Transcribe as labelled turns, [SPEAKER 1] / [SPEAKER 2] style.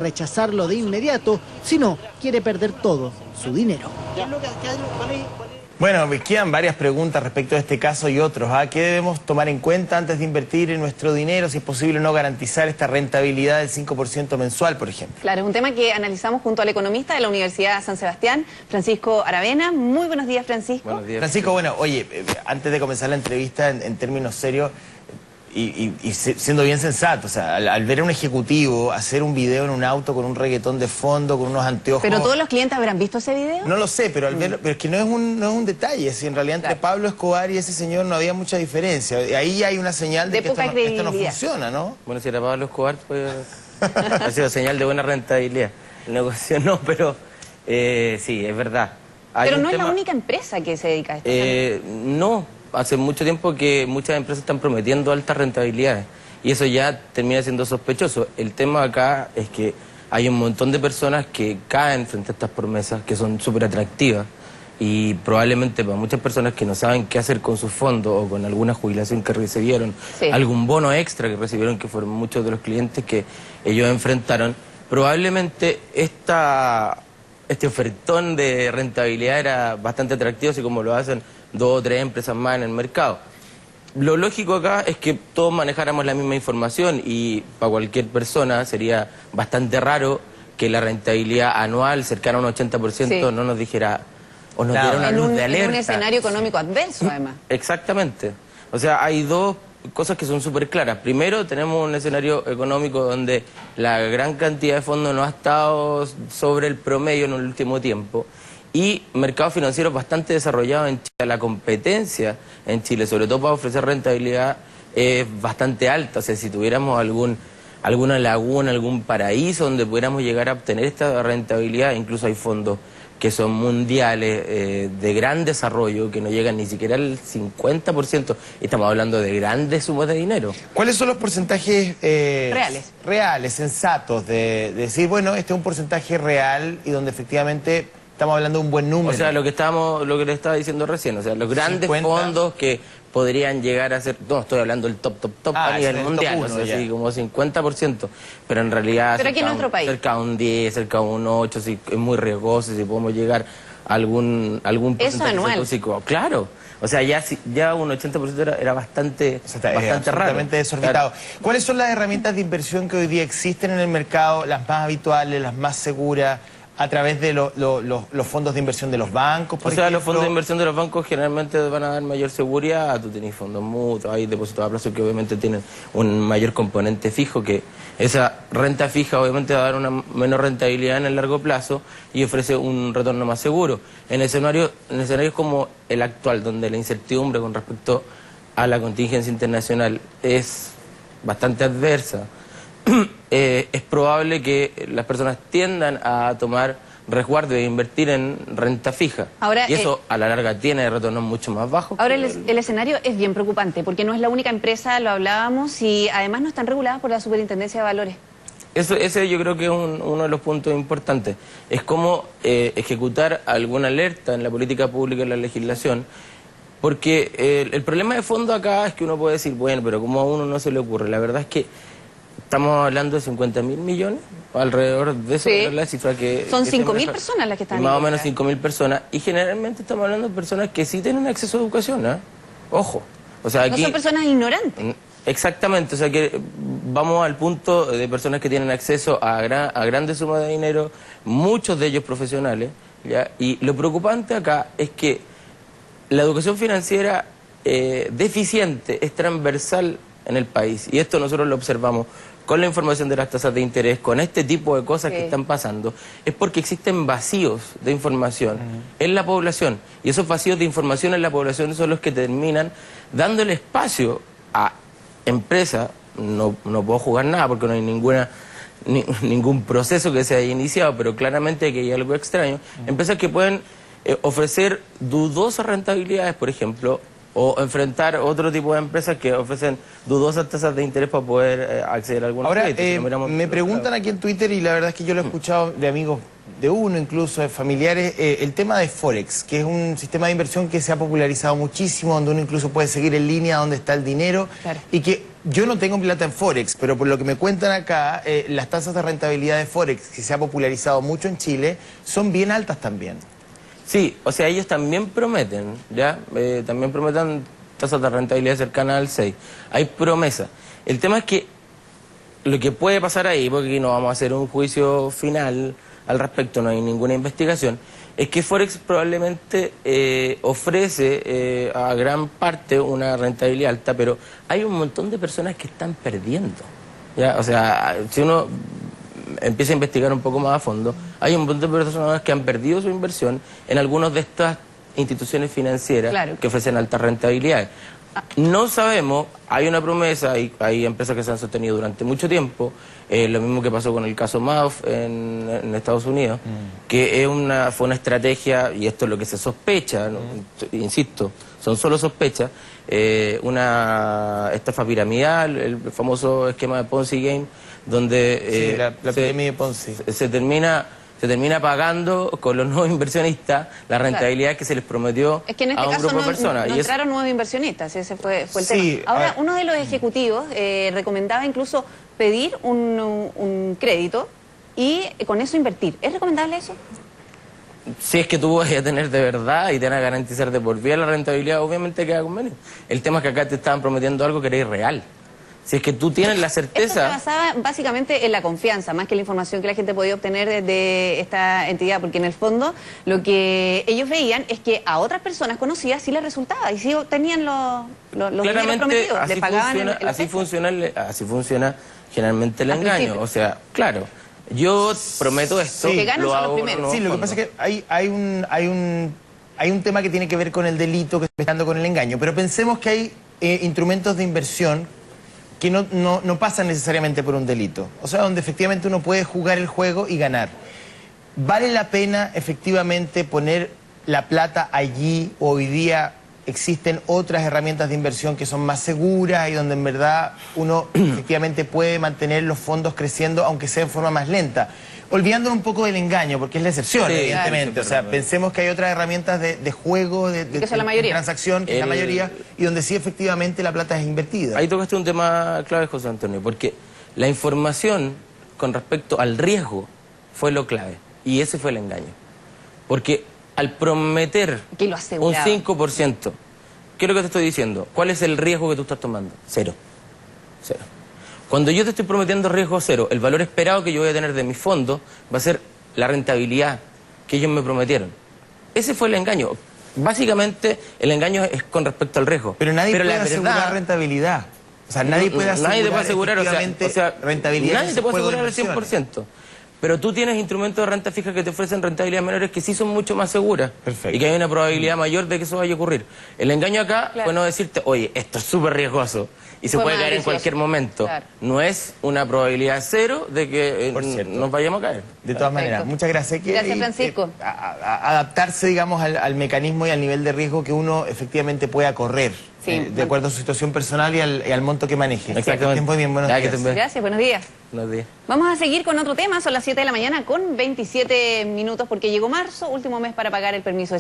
[SPEAKER 1] rechazarlo de inmediato, si no, quiere perder todo, su dinero.
[SPEAKER 2] Bueno, me quedan varias preguntas respecto a este caso y otros. ¿Qué debemos tomar en cuenta antes de invertir en nuestro dinero? Si es posible no garantizar esta rentabilidad del 5% mensual, por ejemplo.
[SPEAKER 3] Claro, es un tema que analizamos junto al economista de la Universidad San Sebastián, Francisco Aravena. Muy buenos días, Francisco.
[SPEAKER 2] Buenos días. Francisco, bueno, oye, antes de comenzar la entrevista, en términos serios, y siendo bien sensato, o sea, al ver a un ejecutivo hacer un video en un auto con un reggaetón de fondo, con unos anteojos...
[SPEAKER 3] ¿Pero todos los clientes habrán visto ese video?
[SPEAKER 2] No lo sé, pero al verlo, pero es que no es un detalle, si en realidad entre Pablo Escobar y ese señor no había mucha diferencia. Ahí hay una señal de que esto no funciona, ¿no?
[SPEAKER 4] Bueno, si era Pablo Escobar, pues ha sido señal de buena rentabilidad. El negocio no, pero sí, es verdad.
[SPEAKER 3] Pero no es la única empresa que se dedica a esto.
[SPEAKER 4] No. Hace mucho tiempo que muchas empresas están prometiendo altas rentabilidades y eso ya termina siendo sospechoso. El tema acá es que hay un montón de personas que caen frente a estas promesas que son súper atractivas y probablemente para muchas personas que no saben qué hacer con sus fondos o con alguna jubilación que recibieron, algún bono extra que recibieron, que fueron muchos de los clientes que ellos enfrentaron, probablemente este ofertón de rentabilidad era bastante atractivo, así como lo hacen 2 o 3 empresas más en el mercado. Lo lógico acá es que todos manejáramos la misma información y para cualquier persona sería bastante raro que la rentabilidad anual cercana a un 80% no nos dijera o nos diera una luz de alerta.
[SPEAKER 3] En un escenario económico adverso, además.
[SPEAKER 4] Exactamente. O sea, hay dos cosas que son súper claras. Primero, tenemos un escenario económico donde la gran cantidad de fondos no ha estado sobre el promedio en el último tiempo. Y mercados financieros bastante desarrollados en Chile. La competencia en Chile, sobre todo para ofrecer rentabilidad, es bastante alta. O sea, si tuviéramos alguna laguna, algún paraíso donde pudiéramos llegar a obtener esta rentabilidad, incluso hay fondos que son mundiales, de gran desarrollo, que no llegan ni siquiera al 50%. Estamos hablando de grandes sumas de dinero.
[SPEAKER 2] ¿Cuáles son los porcentajes reales, sensatos, de decir, bueno, este es un porcentaje real y donde efectivamente... Estamos hablando de un buen número.
[SPEAKER 4] O sea, lo que le estaba diciendo recién, o sea, los grandes 50 fondos que podrían llegar a ser, no, estoy hablando del top a nivel mundial, o sea, así como 50%, pero en realidad
[SPEAKER 3] pero aquí en nuestro país,
[SPEAKER 4] cerca de un 10, cerca de un 8, si es muy riesgoso, si podemos llegar a algún porcentaje.
[SPEAKER 3] Eso anual.
[SPEAKER 4] Claro. O sea, ya un 80% era bastante raro.
[SPEAKER 2] Desorbitado. Claro. ¿Cuáles son las herramientas de inversión que hoy día existen en el mercado, las más habituales, las más seguras? A través de los fondos de inversión de los bancos, por ejemplo.
[SPEAKER 4] Los fondos de inversión de los bancos generalmente van a dar mayor seguridad. Tú tenés fondos mutuos, hay depósitos a plazo que obviamente tienen un mayor componente fijo, que esa renta fija obviamente va a dar una menor rentabilidad en el largo plazo y ofrece un retorno más seguro. En escenarios como el actual, donde la incertidumbre con respecto a la contingencia internacional es bastante adversa, es probable que las personas tiendan a tomar resguardo e invertir en renta fija. Ahora, y eso a la larga tiene retornos mucho más bajos.
[SPEAKER 3] Ahora el escenario es bien preocupante porque no es la única empresa, lo hablábamos, y además no están reguladas por la Superintendencia de Valores.
[SPEAKER 4] Ese yo creo que es uno de los puntos importantes. Es cómo ejecutar alguna alerta en la política pública, en la legislación. Porque el problema de fondo acá es que uno puede decir, bueno, pero ¿cómo a uno no se le ocurre? La verdad es que estamos hablando de 50.000 millones, alrededor de eso, es la cifra que...
[SPEAKER 3] Son 5.000 personas las que están...
[SPEAKER 4] Más o menos 5.000 personas, y generalmente estamos hablando de personas que sí tienen acceso a educación, ¿eh? Ojo. O sea, aquí,
[SPEAKER 3] no son personas ignorantes.
[SPEAKER 4] Exactamente, o sea que vamos al punto de personas que tienen acceso a grandes sumas de dinero, muchos de ellos profesionales, ¿ya? Y lo preocupante acá es que la educación financiera deficiente es transversal en el país, y esto nosotros lo observamos con la información de las tasas de interés, con este tipo de cosas que están pasando, es porque existen vacíos de información en la población, y esos vacíos de información en la población son los que terminan dándole espacio a empresas. No puedo jugar nada porque no hay ningún proceso que se haya iniciado, pero claramente que hay algo extraño, empresas que pueden ofrecer dudosas rentabilidades, por ejemplo, o enfrentar otro tipo de empresas que ofrecen dudosas tasas de interés para poder acceder a algunos créditos.
[SPEAKER 2] Ahora, me preguntan aquí en Twitter, y la verdad es que yo lo he escuchado de amigos uno, incluso de familiares, el tema de Forex, que es un sistema de inversión que se ha popularizado muchísimo, donde uno incluso puede seguir en línea dónde está el dinero.
[SPEAKER 3] Claro.
[SPEAKER 2] Y que yo no tengo plata en Forex, pero por lo que me cuentan acá, las tasas de rentabilidad de Forex, que se ha popularizado mucho en Chile, son bien altas también.
[SPEAKER 4] Sí, o sea, ellos también prometen, ¿ya? También prometen tasas de rentabilidad cercanas al 6. Hay promesas. El tema es que lo que puede pasar ahí, porque aquí no vamos a hacer un juicio final al respecto, no hay ninguna investigación, es que Forex probablemente ofrece a gran parte una rentabilidad alta, pero hay un montón de personas que están perdiendo, ¿ya? O sea, si uno empieza a investigar un poco más a fondo, hay un montón de personas que han perdido su inversión en algunas de estas instituciones financieras,
[SPEAKER 3] claro,
[SPEAKER 4] que ofrecen altas rentabilidades. No sabemos, hay una promesa, hay empresas que se han sostenido durante mucho tiempo, lo mismo que pasó con el caso Madoff en Estados Unidos, que fue una estrategia, y esto es lo que se sospecha, ¿no? Insisto, son solo sospechas, una estafa piramidal, el famoso esquema de Ponzi Game, donde
[SPEAKER 2] la pirámide Ponzi.
[SPEAKER 4] se termina pagando con los nuevos inversionistas la rentabilidad que se les prometió
[SPEAKER 3] es que en este
[SPEAKER 4] a un
[SPEAKER 3] caso
[SPEAKER 4] grupo de personas.
[SPEAKER 3] no entraron nuevos inversionistas, ese fue el
[SPEAKER 2] Sí,
[SPEAKER 3] tema. Ahora, uno de los ejecutivos recomendaba incluso pedir un crédito y con eso invertir. ¿Es recomendable eso?
[SPEAKER 4] Si es que tú vas a tener de verdad y te van a garantizar de por vida la rentabilidad, obviamente queda convenio. El tema es que acá te estaban prometiendo algo que era irreal. Si es que tú tienes la certeza...
[SPEAKER 3] Esto se basaba básicamente en la confianza, más que la información que la gente podía obtener de esta entidad, porque en el fondo lo que ellos veían es que a otras personas conocidas sí les resultaba y sí obtenían los dineros prometidos,
[SPEAKER 4] así
[SPEAKER 3] les pagaban
[SPEAKER 4] así funciona generalmente el
[SPEAKER 3] Al
[SPEAKER 4] engaño.
[SPEAKER 3] principio.
[SPEAKER 4] O sea, claro, yo prometo esto,
[SPEAKER 3] Los que ganan
[SPEAKER 4] lo
[SPEAKER 3] son los
[SPEAKER 4] hago
[SPEAKER 3] primeros.
[SPEAKER 4] con
[SPEAKER 2] Sí, lo que
[SPEAKER 4] fondos.
[SPEAKER 2] pasa es que hay un tema que tiene que ver con el delito que está mezclando con el engaño, pero pensemos que hay instrumentos de inversión que no pasan necesariamente por un delito, o sea, donde efectivamente uno puede jugar el juego y ganar. ¿Vale la pena efectivamente poner la plata allí? Hoy día existen otras herramientas de inversión que son más seguras y donde en verdad uno efectivamente puede mantener los fondos creciendo, aunque sea en forma más lenta. Olvidándonos un poco del engaño, porque es la excepción,
[SPEAKER 4] Sí,
[SPEAKER 2] evidentemente.
[SPEAKER 4] claro.
[SPEAKER 2] O sea, pensemos que hay otras herramientas de juego, de
[SPEAKER 3] que son la mayoría.
[SPEAKER 2] transacción, que es la mayoría, y donde sí efectivamente la plata es invertida.
[SPEAKER 4] Ahí tocaste un tema clave, José Antonio, porque la información con respecto al riesgo fue lo clave, y ese fue el engaño. Porque al prometer
[SPEAKER 3] Que lo
[SPEAKER 4] un
[SPEAKER 3] aseguraba.
[SPEAKER 4] 5%, ¿qué es lo que te estoy diciendo? ¿Cuál es el riesgo que tú estás tomando? Cero. Cero. Cuando yo te estoy prometiendo riesgo cero, el valor esperado que yo voy a tener de mis fondos va a ser la rentabilidad que ellos me prometieron. Ese fue el engaño. Básicamente, el engaño es con respecto al riesgo.
[SPEAKER 2] Pero nadie puede
[SPEAKER 4] la
[SPEAKER 2] asegurar rentabilidad. O sea, nadie puede asegurar,
[SPEAKER 4] nadie te puede asegurar,
[SPEAKER 2] efectivamente rentabilidad.
[SPEAKER 4] nadie
[SPEAKER 2] en
[SPEAKER 4] te
[SPEAKER 2] ese
[SPEAKER 4] puede
[SPEAKER 2] juego de
[SPEAKER 4] asegurar al
[SPEAKER 2] inversiones.
[SPEAKER 4] 100%. Pero tú tienes instrumentos de renta fija que te ofrecen rentabilidades menores que sí son mucho más seguras.
[SPEAKER 2] Perfecto.
[SPEAKER 4] Y que hay una probabilidad mayor de que eso vaya a ocurrir. El engaño acá
[SPEAKER 3] Claro.
[SPEAKER 4] fue no decirte, oye, esto es súper riesgoso y se
[SPEAKER 3] Fue
[SPEAKER 4] puede
[SPEAKER 3] más
[SPEAKER 4] caer en
[SPEAKER 3] ambicioso.
[SPEAKER 4] cualquier momento.
[SPEAKER 3] Claro.
[SPEAKER 4] No es una probabilidad cero de que
[SPEAKER 2] Por cierto.
[SPEAKER 4] nos vayamos a caer.
[SPEAKER 2] De todas
[SPEAKER 3] Perfecto.
[SPEAKER 2] maneras, muchas gracias.
[SPEAKER 3] Gracias, Francisco.
[SPEAKER 2] Adaptarse, digamos, al mecanismo y al nivel de riesgo que uno efectivamente pueda correr,
[SPEAKER 3] Sí.
[SPEAKER 2] de acuerdo a su situación personal y al monto que maneje.
[SPEAKER 4] Exactamente.
[SPEAKER 2] Que estén muy bien, buenos
[SPEAKER 4] Ya, que
[SPEAKER 2] días.
[SPEAKER 4] estén bien.
[SPEAKER 3] Gracias, buenos días.
[SPEAKER 4] Buenos días.
[SPEAKER 3] Vamos a seguir con otro tema, son las 7 de la mañana con 27 minutos porque llegó marzo, último mes para pagar el permiso de